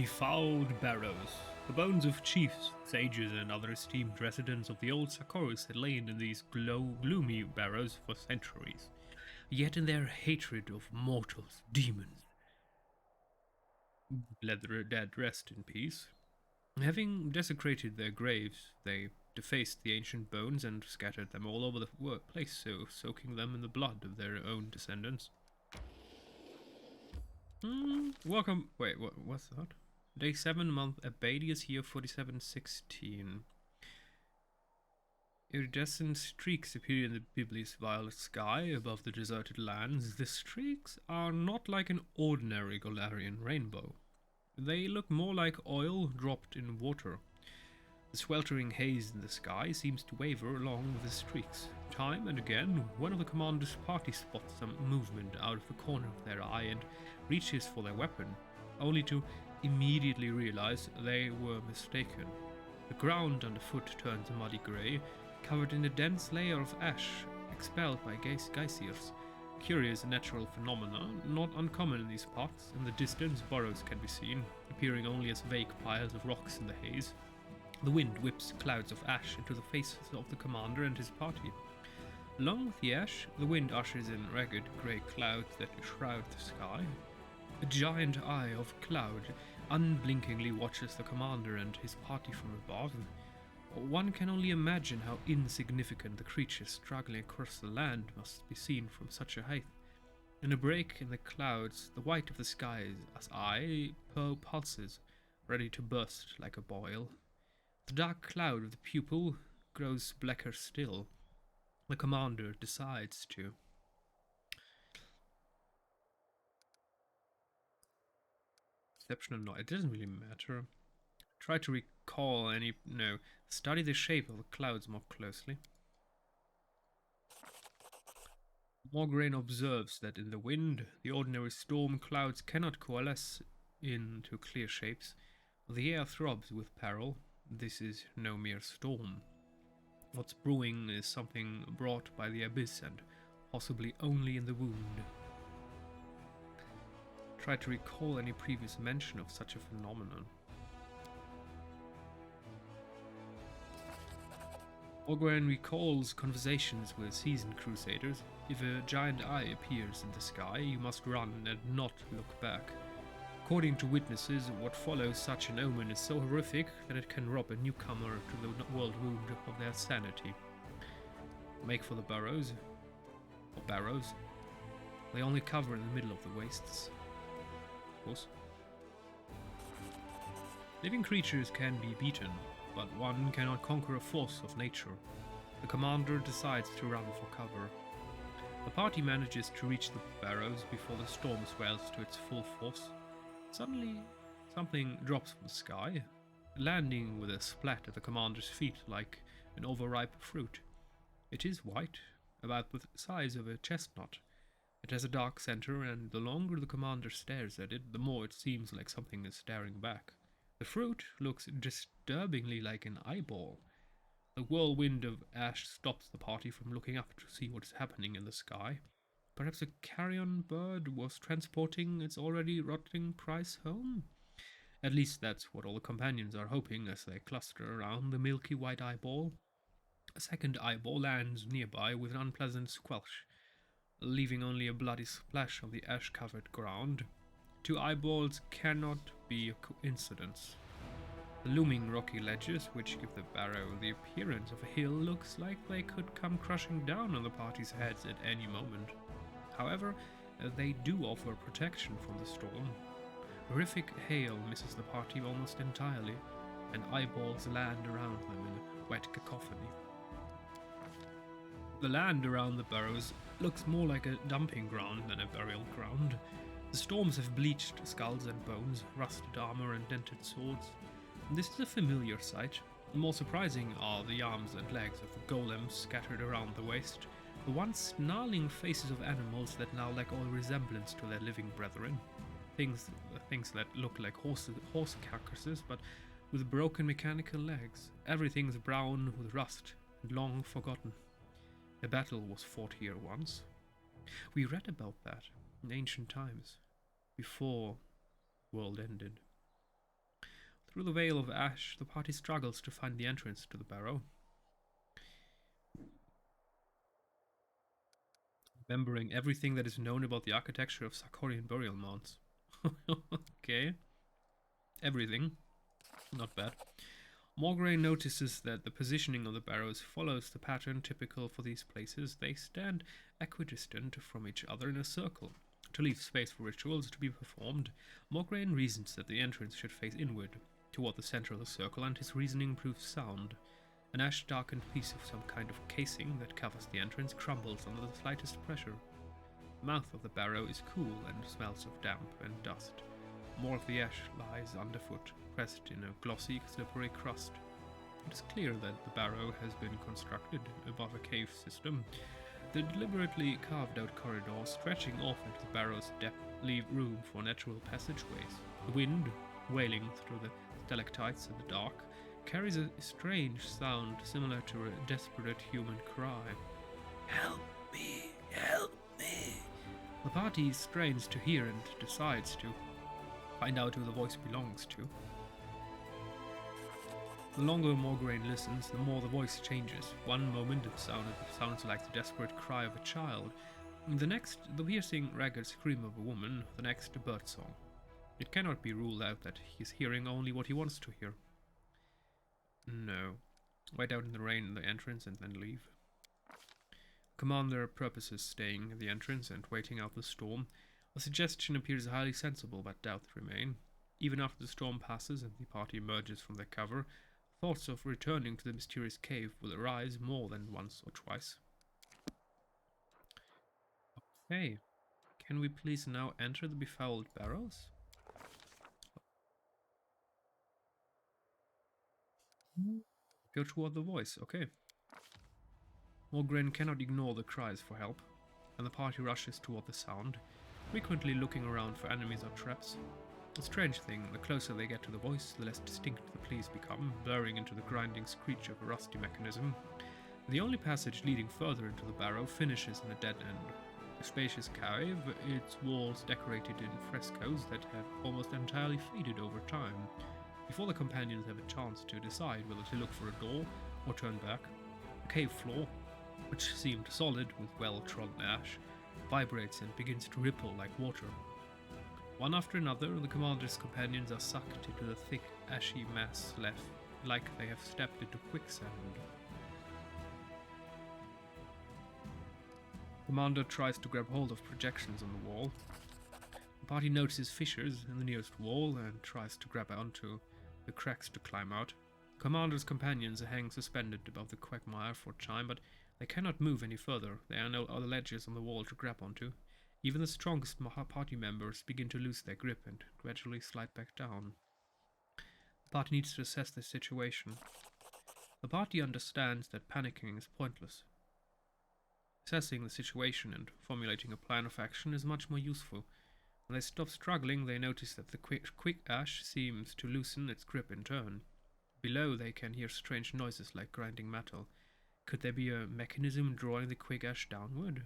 Befouled Barrows. The bones of chiefs, sages, and other esteemed residents of the old Sakoris had lain in these gloomy barrows for centuries. Yet in their hatred of mortals, demons, let the dead rest in peace. Having desecrated their graves, they defaced the ancient bones and scattered them all over the place, so soaking them in the blood of their own descendants. Welcome. Wait, what's that? Day 7, month Abadius, year 4716. Iridescent streaks appear in the Biblis' violet sky above the deserted lands. The streaks are not like an ordinary Golarian rainbow. They look more like oil dropped in water. The sweltering haze in the sky seems to waver along with the streaks. Time and again, one of the commander's party spots some movement out of the corner of their eye and reaches for their weapon, only to immediately realize they were mistaken. The ground underfoot turns muddy grey, covered in a dense layer of ash expelled by geysers. Curious natural phenomena, not uncommon in these parts. In the distance, burrows can be seen, appearing only as vague piles of rocks in the haze. The wind whips clouds of ash into the faces of the commander and his party. Along with the ash, the wind ushers in ragged grey clouds that shroud the sky. A giant eye of cloud unblinkingly watches the commander and his party from above. One can only imagine how insignificant the creatures struggling across the land must be seen from such a height. In a break in the clouds, the white of the skies as eye pulses, ready to burst like a boil. The dark cloud of the pupil grows blacker still. The commander decides to exceptional noise. It doesn't really matter. Try to recall study the shape of the clouds more closely. Morgraine observes that in the wind, the ordinary storm clouds cannot coalesce into clear shapes. The air throbs with peril. This is no mere storm. What's brewing is something brought by the abyss and possibly only in the wound. Try to recall any previous mention of such a phenomenon. Morgraine recalls conversations with seasoned crusaders. If a giant eye appears in the sky, you must run and not look back. According to witnesses, what follows such an omen is so horrific that it can rob a newcomer to the world wound of their sanity. Make for the burrows. Or barrows. They only cover in the middle of the wastes. Of course. Living creatures can be beaten, but one cannot conquer a force of nature. The commander decides to run for cover. The party manages to reach the barrows before the storm swells to its full force. Suddenly, something drops from the sky, landing with a splat at the commander's feet like an overripe fruit. It is white, about the size of a chestnut. It has a dark center, and the longer the commander stares at it, the more it seems like something is staring back. The fruit looks disturbingly like an eyeball. The whirlwind of ash stops the party from looking up to see what is happening in the sky. Perhaps a carrion bird was transporting its already rotting prize home? At least that's what all the companions are hoping as they cluster around the milky white eyeball. A second eyeball lands nearby with an unpleasant squelch, leaving only a bloody splash on the ash-covered ground. Two eyeballs cannot be a coincidence. The looming rocky ledges, which give the barrow the appearance of a hill, looks like they could come crushing down on the party's heads at any moment. However, they do offer protection from the storm. Horrific hail misses the party almost entirely, and eyeballs land around them in a wet cacophony. The land around the barrows looks more like a dumping ground than a burial ground. The storms have bleached skulls and bones, rusted armor and dented swords. This is a familiar sight. More surprising are the arms and legs of the golems scattered around the waste, the once snarling faces of animals that now lack all resemblance to their living brethren. Things that look like horse carcasses, but with broken mechanical legs. Everything's brown with rust and long forgotten. A battle was fought here once. We read about that in ancient times, before the world ended. Through the veil of ash, the party struggles to find the entrance to the barrow. Remembering everything that is known about the architecture of Sarkorian burial mounds. Okay. Everything. Not bad. Morgraine notices that the positioning of the barrows follows the pattern typical for these places. They stand equidistant from each other in a circle. To leave space for rituals to be performed, Morgraine reasons that the entrance should face inward, toward the center of the circle, and his reasoning proves sound. An ash-darkened piece of some kind of casing that covers the entrance crumbles under the slightest pressure. The mouth of the barrow is cool and smells of damp and dust. More of the ash lies underfoot, pressed in a glossy, slippery crust. It is clear that the barrow has been constructed above a cave system. The deliberately carved-out corridors stretching off into the barrow's depth leave room for natural passageways. The wind, wailing through the stalactites in the dark, carries a strange sound similar to a desperate human cry. Help me! Help me! The party strains to hear and decides to find out who the voice belongs to. The longer Morgraine listens, the more the voice changes. One moment it sounds like the desperate cry of a child. The next, the piercing, ragged scream of a woman. The next, a birdsong. It cannot be ruled out that he is hearing only what he wants to hear. No. Wait out in the rain in the entrance and then leave. Commander purposes staying at the entrance and waiting out the storm. A suggestion appears highly sensible, but doubts remain. Even after the storm passes and the party emerges from their cover, thoughts of returning to the mysterious cave will arise more than once or twice. Okay. Can we please now enter the Befouled Barrows? Go toward the voice, okay. Morgraine cannot ignore the cries for help, and the party rushes toward the sound, frequently looking around for enemies or traps. A strange thing, the closer they get to the voice, the less distinct the pleas become, blurring into the grinding screech of a rusty mechanism. The only passage leading further into the barrow finishes in a dead end. A spacious cave, its walls decorated in frescoes that have almost entirely faded over time. Before the companions have a chance to decide whether to look for a door or turn back, the cave floor, which seemed solid with well-trodden ash, vibrates and begins to ripple like water. One after another, the commander's companions are sucked into the thick, ashy mass left, like they have stepped into quicksand. The commander tries to grab hold of projections on the wall. The party notices fissures in the nearest wall and tries to grab onto the cracks to climb out. The commander's companions hang suspended above the quagmire for a time, but they cannot move any further. There are no other ledges on the wall to grab onto. Even the strongest party members begin to lose their grip and gradually slide back down. The party needs to assess the situation. The party understands that panicking is pointless. Assessing the situation and formulating a plan of action is much more useful. When they stop struggling, they notice that the quick ash seems to loosen its grip in turn. Below, they can hear strange noises like grinding metal. Could there be a mechanism drawing the quick ash downward?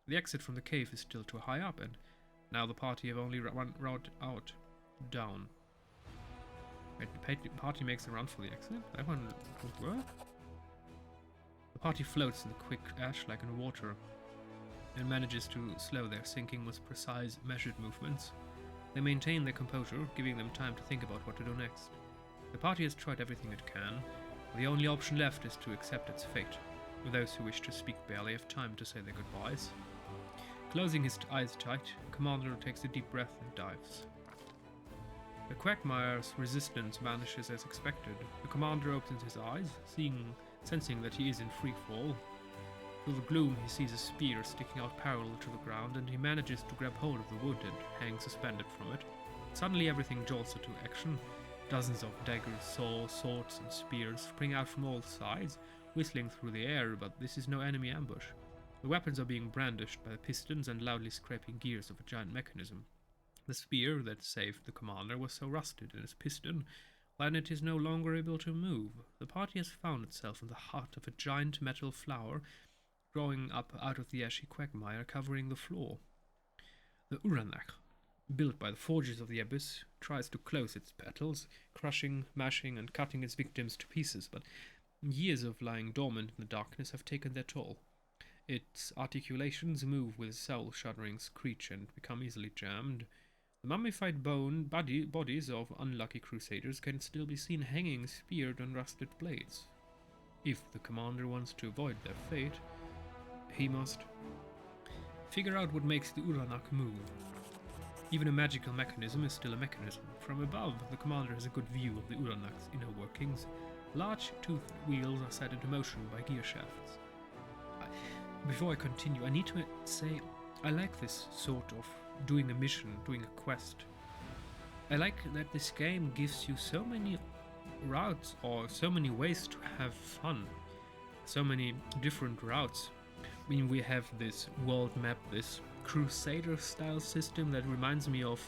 The exit from the cave is still too high up, and now the party have only one route out, down. Wait, the party makes a run for the exit? That one would work? The party floats in the quick ash like in water, and manages to slow their sinking with precise, measured movements. They maintain their composure, giving them time to think about what to do next. The party has tried everything it can. The only option left is to accept its fate. Those who wish to speak barely have time to say their goodbyes. Closing his eyes tight, the commander takes a deep breath and dives. The quagmire's resistance vanishes as expected. The commander opens his eyes, sensing that he is in free fall. Through the gloom, he sees a spear sticking out parallel to the ground, and he manages to grab hold of the wood and hang suspended from it. Suddenly everything jolts into action. Dozens of daggers, saws, swords, and spears spring out from all sides, whistling through the air, but this is no enemy ambush. The weapons are being brandished by the pistons and loudly scraping gears of a giant mechanism. The spear that saved the commander was so rusted in its piston that it is no longer able to move. The party has found itself in the heart of a giant metal flower growing up out of the ashy quagmire covering the floor. The Uranach, built by the forges of the abyss, tries to close its petals, crushing, mashing, and cutting its victims to pieces, but years of lying dormant in the darkness have taken their toll. Its articulations move with a soul-shuddering screech and become easily jammed. The mummified bodies of unlucky crusaders can still be seen hanging speared on rusted blades. If the commander wants to avoid their fate, he must figure out what makes the Uranak move. Even a magical mechanism is still a mechanism. From above, the commander has a good view of the Uranak's inner workings. Large toothed wheels are set into motion by gear shafts. Before I continue, I need to say I like this sort of doing a mission, doing a quest. I like that this game gives you so many routes or so many ways to have fun. So many different routes. I mean, we have this world map, this Crusader style system that reminds me of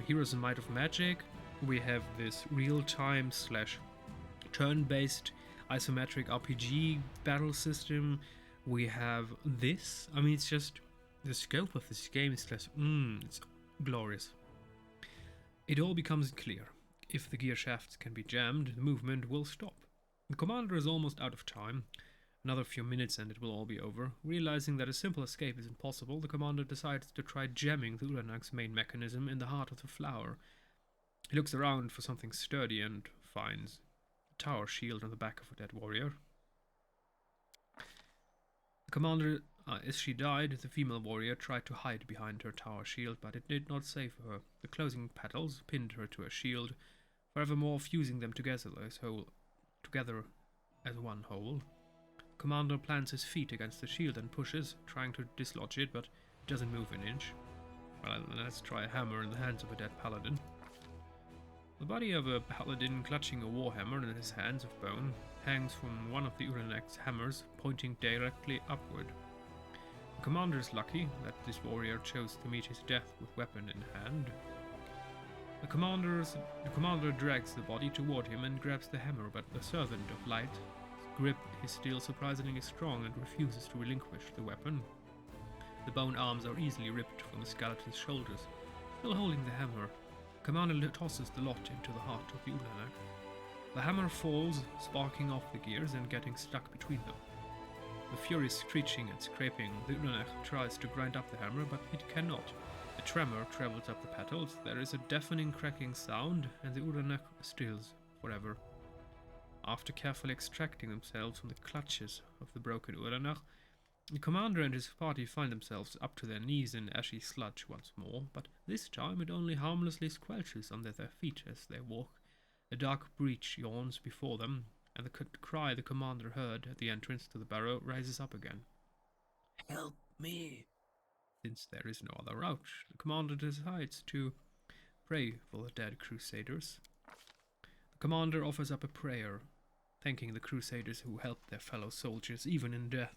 Heroes and Might of Magic. We have this real-time / turn-based isometric RPG battle system. We have this. I mean, it's just the scope of this game is just it's glorious. It all becomes clear. If the gear shafts can be jammed, the movement will stop. The commander is almost out of time. Another few minutes and it will all be over. Realizing that a simple escape is impossible, the commander decides to try jamming the Uranak's main mechanism in the heart of the flower. He looks around for something sturdy and finds a tower shield on the back of a dead warrior. The commander, as she died, the female warrior tried to hide behind her tower shield, but it did not save her. The closing petals pinned her to a shield, forevermore fusing them together as one whole. Commander plants his feet against the shield and pushes, trying to dislodge it, but it doesn't move an inch. Well, let's try a hammer in the hands of a dead paladin. The body of a paladin clutching a warhammer in his hands of bone hangs from one of the Uranak's hammers, pointing directly upward. The commander is lucky that this warrior chose to meet his death with weapon in hand. The commander drags the body toward him and grabs the hammer, but the servant of light grip is still surprisingly strong and refuses to relinquish the weapon. The bone arms are easily ripped from the skeleton's shoulders. Still holding the hammer, Commander tosses the lot into the heart of the Uranak. The hammer falls, sparking off the gears and getting stuck between them. The furious screeching and scraping, the Uranak tries to grind up the hammer, but it cannot. A tremor travels up the petals, there is a deafening cracking sound, and the Uranak stills forever. After carefully extracting themselves from the clutches of the broken Uranak, the commander and his party find themselves up to their knees in ashy sludge once more, but this time it only harmlessly squelches under their feet as they walk. A dark breach yawns before them, and the cry the commander heard at the entrance to the barrow rises up again. "Help me!" Since there is no other route, the commander decides to pray for the dead crusaders. The commander offers up a prayer, thanking the crusaders who helped their fellow soldiers even in death,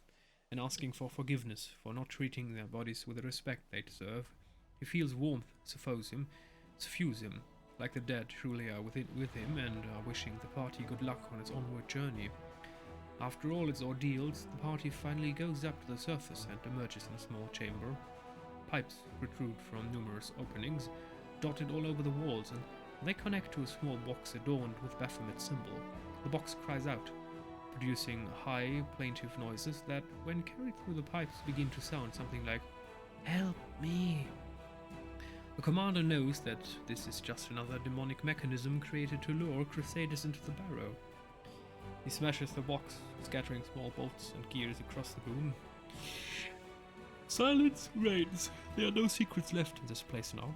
and asking for forgiveness for not treating their bodies with the respect they deserve. He feels warmth suffuse him, like the dead truly are with him and are wishing the party good luck on its onward journey. After all its ordeals, the party finally goes up to the surface and emerges in a small chamber. Pipes protrude from numerous openings, dotted all over the walls, and they connect to a small box adorned with Baphomet's symbol. The box cries out, producing high, plaintive noises that, when carried through the pipes, begin to sound something like, "Help me!" The commander knows that this is just another demonic mechanism created to lure crusaders into the barrow. He smashes the box, scattering small bolts and gears across the room. Silence reigns. There are no secrets left in this place now.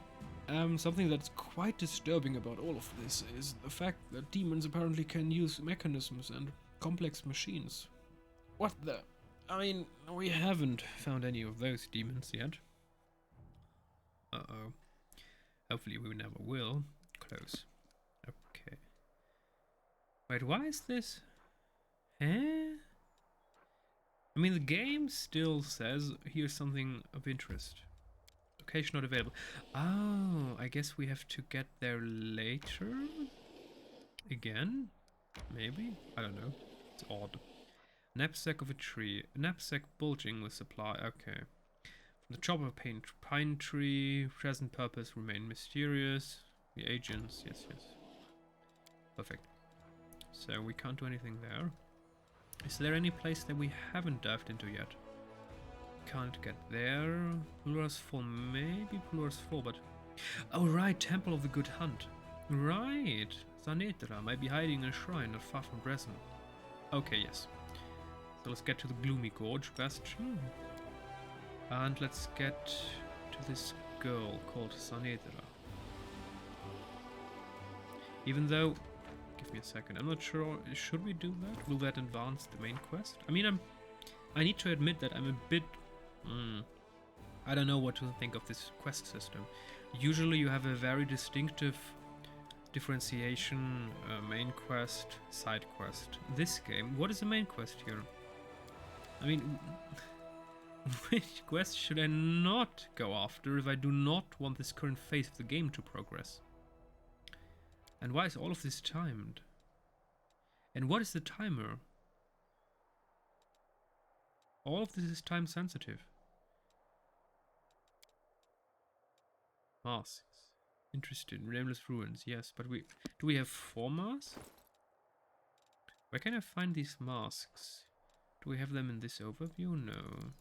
Something that's quite disturbing about all of this is the fact that demons apparently can use mechanisms and complex machines. What the? I mean, we haven't found any of those demons yet. Uh-oh. Hopefully we never will. Close. Okay. Wait, why is this? Eh? I mean, the game still says, here's something of interest. Location not available. Oh, I guess we have to get there later? Again? Maybe? I don't know. It's odd. Knapsack of a tree. Knapsack bulging with supply. Okay. From The chopper pine tree, present purpose remain mysterious. The agents, yes. Perfect. So we can't do anything there. Is there any place that we haven't dived into yet? Can't get there. Plural's Fall, maybe Plural's Fall, but... Oh right, Temple of the Good Hunt. Right, Zanetra might be hiding in a shrine not far from Brezen. Okay, yes. So let's get to the Gloomy Gorge Bastion. And let's get to this girl called Zanetra. Even though... Give me a second, I'm not sure, should we do that? Will that advance the main quest? I mean, I need to admit that I'm a bit... I don't know what to think of this quest system. Usually you have a very distinctive differentiation, main quest, side quest. This game, what is the main quest here? I mean, which quest should I not go after if I do not want this current phase of the game to progress? And why is all of this timed? And what is the timer? All of this is time sensitive. Masks. Interested in Nameless Ruins, yes, but do we have 4 masks? Where can I find these masks? Do we have them in this overview? No.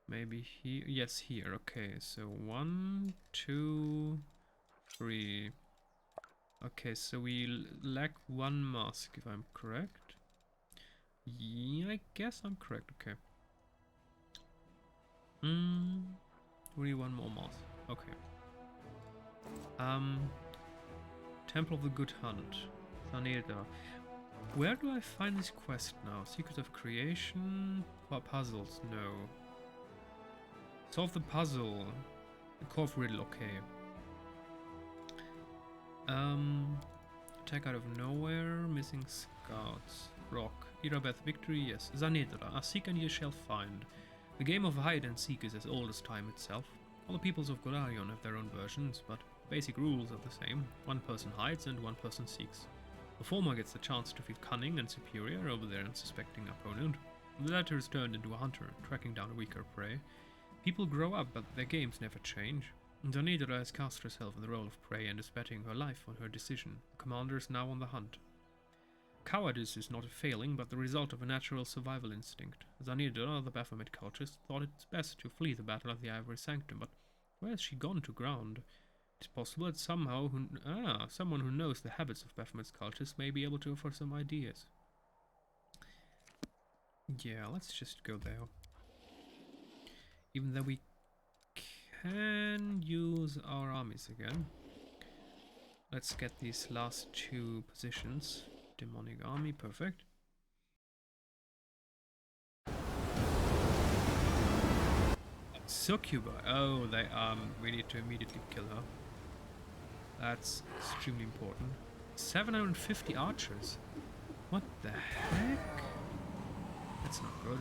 Maybe here? Yes, here. Okay, so 1, 2, 3. Okay, so we lack 1 mask, if I'm correct. Yeah, I guess I'm correct. Okay. We need 1 more mask. Okay. Temple of the Good Hunt. Zanetra. Where do I find this quest now? Secret of Creation? Puzzles? No. Solve the puzzle. The Koch riddle, okay. Attack out of nowhere. Missing scouts. Rock. Irabeth victory, yes. Zanetra. Seek and ye shall find. The game of hide and seek is as old as time itself. All the peoples of Golarion have their own versions, but basic rules are the same. 1 person hides and 1 person seeks. The former gets the chance to feel cunning and superior over their unsuspecting opponent. The latter is turned into a hunter, tracking down a weaker prey. People grow up, but their games never change. Zanetra has cast herself in the role of prey and is betting her life on her decision. The commander is now on the hunt. Cowardice is not a failing, but the result of a natural survival instinct. Zanetra, the Baphomet cultist, thought it best to flee the Battle of the Ivory Sanctum, but where has she gone to ground? It's possible that someone who knows the habits of Baphomet's cultists may be able to offer some ideas. Yeah, let's just go there. Even though we can use our armies again. Let's get these last 2 positions. Demonic army, perfect. Succubi. Oh, we need to immediately kill her. That's extremely important. 750 archers. What the heck? That's not good.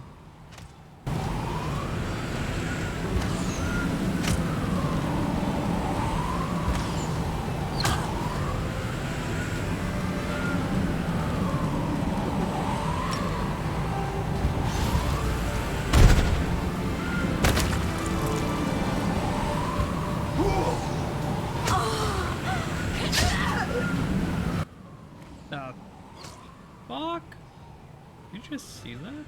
Fuck! You just see that?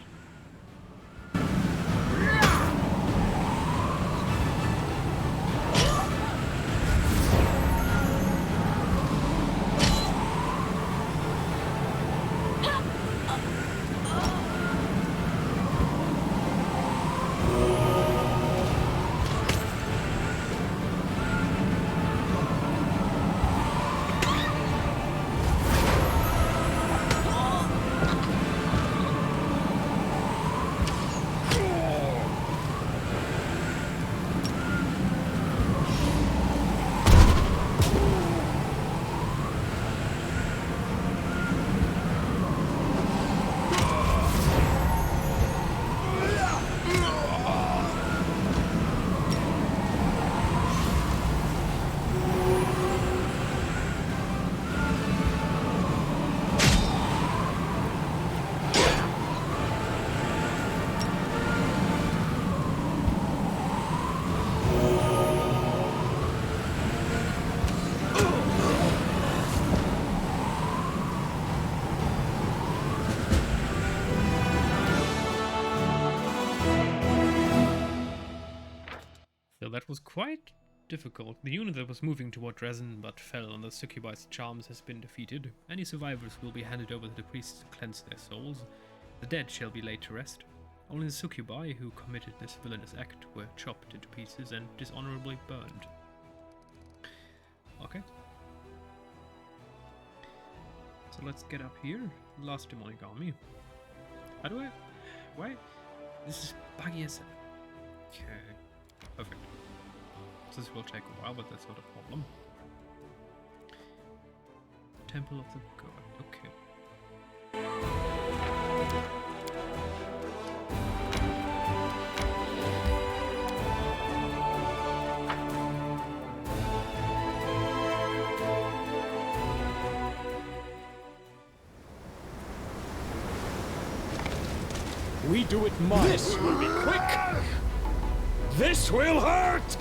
was quite difficult. The unit that was moving toward Dresden but fell under Succubi's charms has been defeated. Any survivors will be handed over to the priests to cleanse their souls. The dead shall be laid to rest. Only the Succubi who committed this villainous act were chopped into pieces and dishonorably burned. Okay. So let's get up here. Last demonic army. How do I... Why? This is buggy as... Okay. Perfect. So this will take a while, but that's not a problem. Temple of the God. Okay. We do it my way. This will be quick! This will hurt!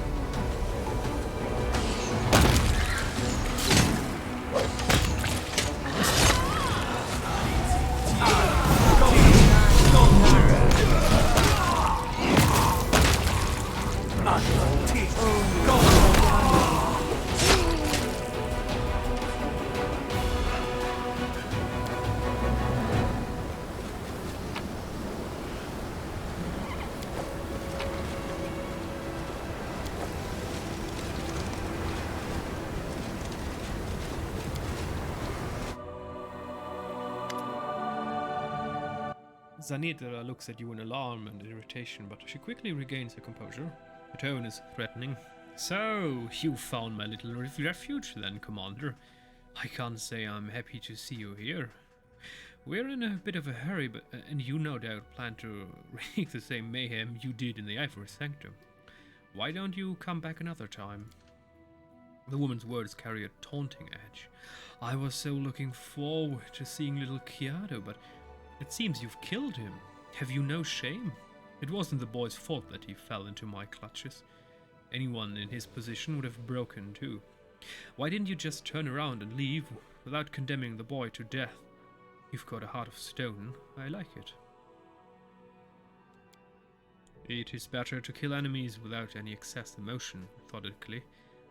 Zanitra looks at you in alarm and irritation, but she quickly regains her composure. Her tone is threatening. So, you found my little refuge then, Commander. I can't say I'm happy to see you here. We're in a bit of a hurry, and you no doubt plan to wreak the same mayhem you did in the Ivory Sanctum. Why don't you come back another time? The woman's words carry a taunting edge. I was so looking forward to seeing little Chiado, but it seems you've killed him. Have you no shame? It wasn't the boy's fault that he fell into my clutches. Anyone in his position would have broken too. Why didn't you just turn around and leave without condemning the boy to death? You've got a heart of stone. I like it. It is better to kill enemies without any excess emotion, methodically,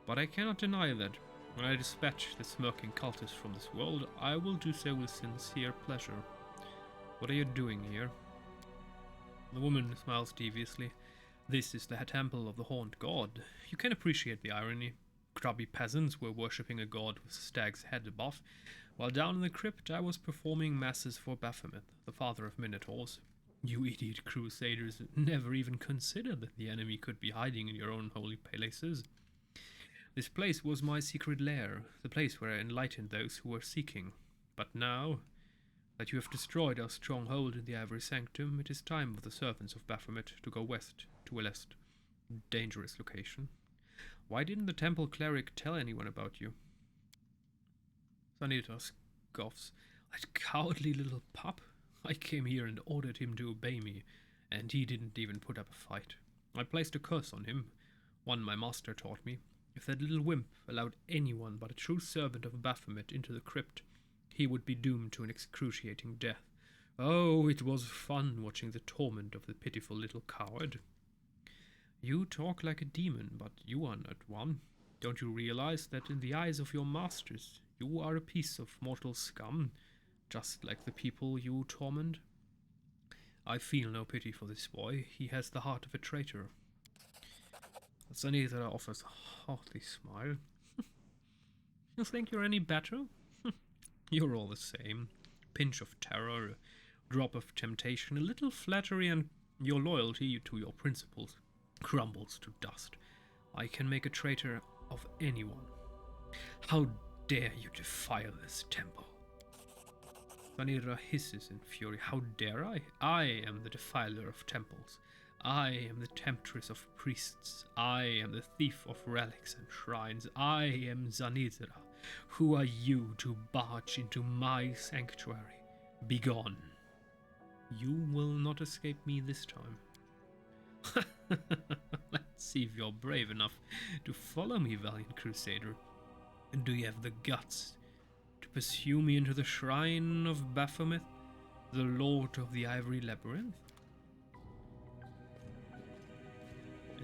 but I cannot deny that when I dispatch the smirking cultist from this world, I will do so with sincere pleasure. What are you doing here? The woman smiles deviously. This is the temple of the horned god. You can appreciate the irony. Grubby peasants were worshipping a god with a stag's head above, while down in the crypt I was performing masses for Baphomet, the father of minotaurs. You idiot crusaders never even considered that the enemy could be hiding in your own holy places. This place was my secret lair, the place where I enlightened those who were seeking. But now that you have destroyed our stronghold in the Ivory Sanctum, it is time for the servants of Baphomet to go west to a less dangerous location. Why didn't the temple cleric tell anyone about you? Zanitra scoffs. That cowardly little pup. I came here and ordered him to obey me, and he didn't even put up a fight. I placed a curse on him, one my master taught me. If that little wimp allowed anyone but a true servant of Baphomet into the crypt, he would be doomed to an excruciating death. Oh, it was fun watching the torment of the pitiful little coward. You talk like a demon, but you are not one. Don't you realize that in the eyes of your masters, you are a piece of mortal scum, just like the people you torment? I feel no pity for this boy. He has the heart of a traitor. Zanitra offers a hearty smile. You think you're any better? You're all the same. Pinch of terror, a drop of temptation, a little flattery, and your loyalty to your principles crumbles to dust. I can make a traitor of anyone. How dare you defile this temple? Zanitra hisses in fury. How dare I? I am the defiler of temples. I am the temptress of priests. I am the thief of relics and shrines. I am Zanitra. Who are you to barge into my sanctuary? Begone. You will not escape me this time. Let's see if you're brave enough to follow me, valiant crusader. And do you have the guts to pursue me into the shrine of Baphomet, the lord of the Ivory Labyrinth?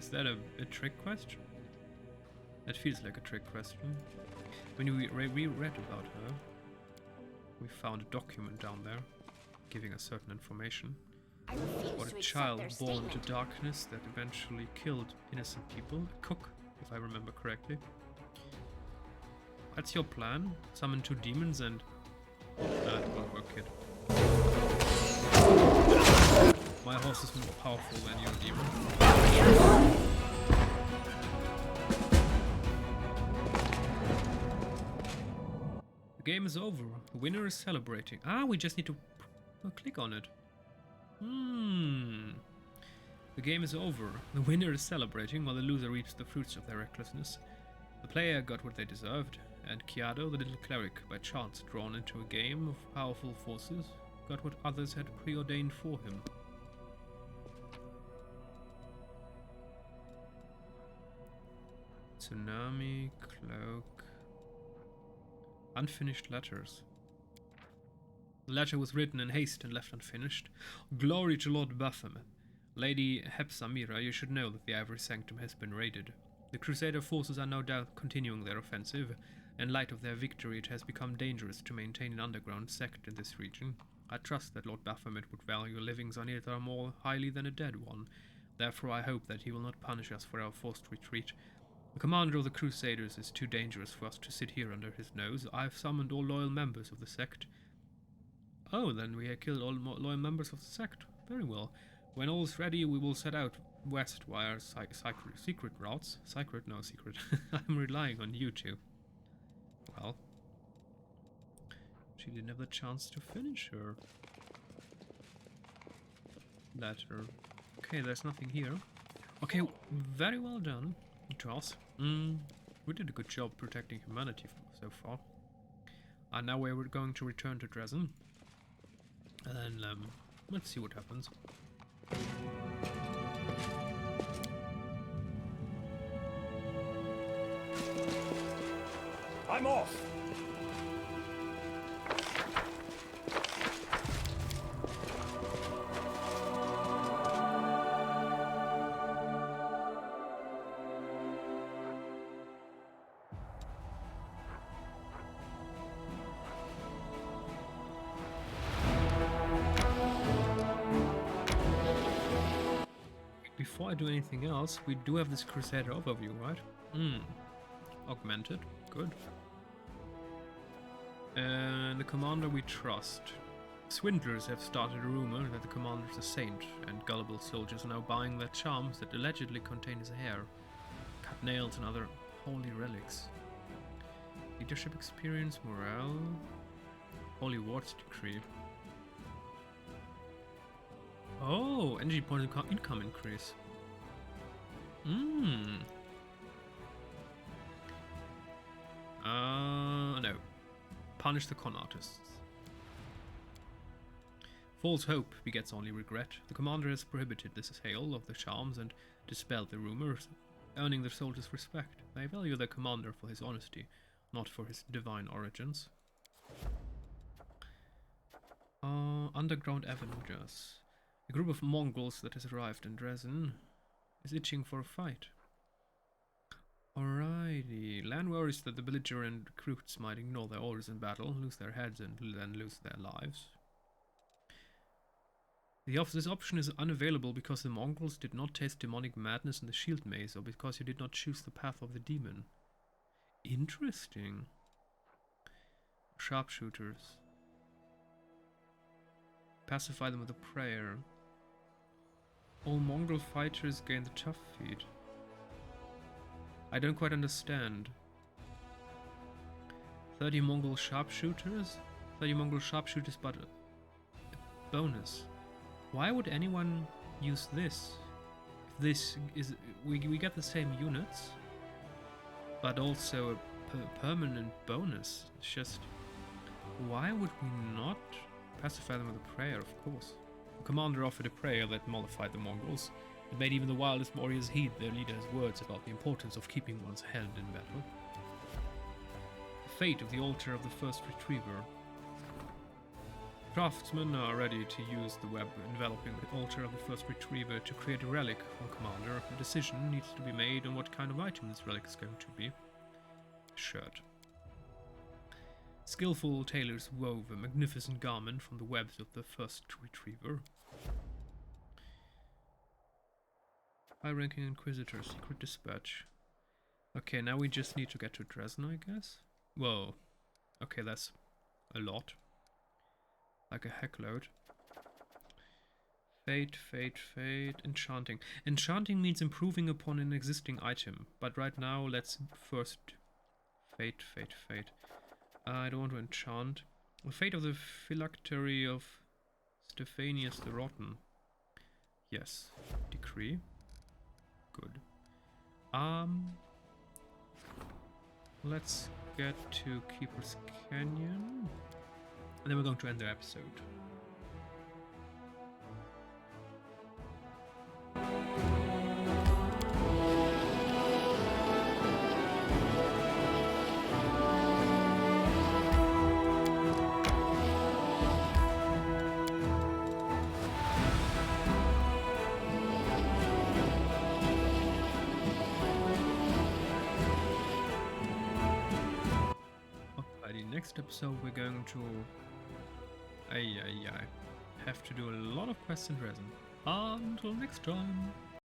Is that a trick question? That feels like a trick question. When we reread about her, we found a document down there giving us certain information. What a child born to darkness that eventually killed innocent people. Koch, if I remember correctly. That's your plan? Summon 2 demons and... That won't work, kid. My horse is more powerful than your demon. The game is over. The winner is celebrating. Ah, we just need to click on it. The game is over. The winner is celebrating while the loser reaps the fruits of their recklessness. The player got what they deserved, and Kiado, the little cleric, by chance drawn into a game of powerful forces, got what others had preordained for him. Tsunami, cloak... Unfinished letters. The letter was written in haste and left unfinished. Glory to Lord Baphomet. Lady Hepsamira, you should know that the Ivory Sanctum has been raided. The Crusader forces are no doubt continuing their offensive. In light of their victory, it has become dangerous to maintain an underground sect in this region. I trust that Lord Baphomet would value a living Zanitra more highly than a dead one. Therefore, I hope that he will not punish us for our forced retreat. The commander of the Crusaders is too dangerous for us to sit here under his nose. I have summoned all loyal members of the sect. Oh, then we have killed all loyal members of the sect. Very well. When all is ready, we will set out west via secret routes. Secret? No, secret. I'm relying on you two. Well, she didn't have the chance to finish her letter. Okay, there's nothing here. Okay, very well done to us. We did a good job protecting humanity so far. And now we're going to return to Dresden. And then, let's see what happens. I'm off! Before I do anything else, we do have this Crusader overview, right? Augmented. Good. And the commander we trust. Swindlers have started a rumor that the commander is a saint, and gullible soldiers are now buying their charms that allegedly contain his hair, cut nails and other holy relics. Leadership experience, morale, holy wards decree. Oh, energy point income increase. No. Punish the con artists. False hope begets only regret. The commander has prohibited the sale of the charms and dispelled the rumors, earning the soldiers' respect. They value their commander for his honesty, not for his divine origins. Underground Avengers. A group of Mongols that has arrived in Dresden is itching for a fight. Alrighty. Lan worries that the belligerent recruits might ignore their orders in battle, lose their heads, and then lose their lives. This option is unavailable because the Mongols did not taste demonic madness in the shield maze, or because you did not choose the path of the demon. Interesting. Sharpshooters. Pacify them with a prayer. All Mongol fighters gain the tough feat. I don't quite understand. 30 Mongol sharpshooters? 30 Mongol sharpshooters, but a bonus. Why would anyone use this? If this is... We get the same units, but also a permanent bonus. It's just... Why would we not pacify them with a prayer, of course? The commander offered a prayer that mollified the Mongols. It made even the wildest warriors heed their leader's words about the importance of keeping one's head in battle. The fate of the altar of the first retriever. Craftsmen are ready to use the web enveloping the altar of the first retriever to create a relic on Commander. A decision needs to be made on what kind of item this relic is going to be. Shirt. Skillful tailors wove a magnificent garment from the webs of the first retriever. High-ranking Inquisitor, secret dispatch. Okay, now we just need to get to Dresden, I guess. Whoa. Okay, that's a lot. Like a heckload. Fate, fate, fate. Enchanting. Enchanting means improving upon an existing item. But right now, let's first... Fate, fate, fate. I don't want to enchant. The fate of the phylactery of Stephanius the Rotten. Yes. Decree. Good. Let's get to Keeper's Canyon. And then we're going to end the episode. Next episode we're going to have to do a lot of quests in Dresden. Until next time.